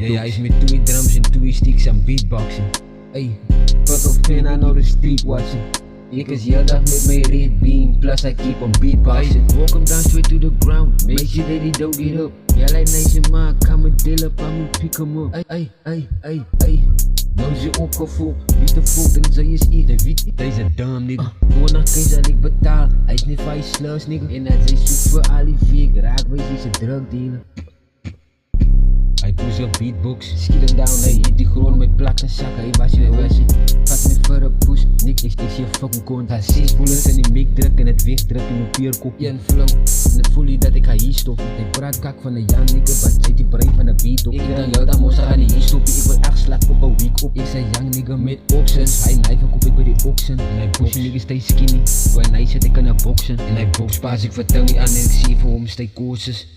Hey, hij is met 2 drums en 2 sticks aan beatboxing. Hey, fuck of fan, I know the street watching. Ik is heel dag met mijn red beam, plus I keep on beatboxing. Walk him down straight to the ground, make sure that he don't get up. Ja, like nice man, kan me deel up, I'ma pick him up. Ay. Nou is je opgevolgd, wie te voelt en zij is ieder wie. Deze dumb nigga, door naar Kees dat ik betaal. Hij is niet van je sluis nigga, en hij zei zoek voor Alivier, ik raak wees is een drugdealer. Hij push op beatbox, schiet hem down, hij hit die grond met plakken zakken. Hij was je, vat me voor een push, niks is je fucking kont. Hij 6 bullets en die mic druk en het wegdruk in mijn pierkop. En flow, en het voel je dat ik ga hier stoppen. Hij praat kak van de Jan nigga, wat zet die brein van de beat op. Ik dan jou, dan moest hij gaan hier stoppen. Ik wil 8 slag op een week op. Ik zei young nigga met options. Hij knife koop ik bij die oxen. En hij push nigga steeds skinny. Voor hij zet ik aan de boksen. En hij box pas ik vertel niet aan en ik zie voor hem steeds courses.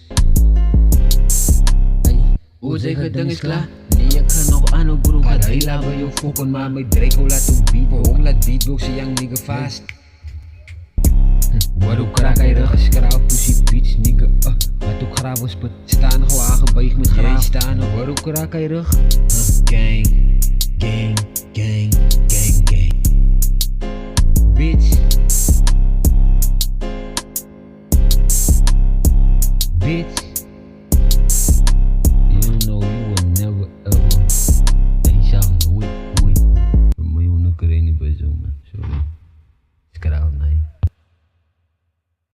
Hoe zeggen ding is klaar? Nee, ik ga nog aan op broek. Gaat hij laten je fokken, maar mijn Draco laat hem beat. Waarom laat beatboxen young nigga vast? Waarom kraak hij rug? Skraal pussy bitch nigga. Wat ook graven sput. Staan gewoon aangebuigd met graaf. Staan waarom kraak hij rug? Gang. Bitch. Bitch.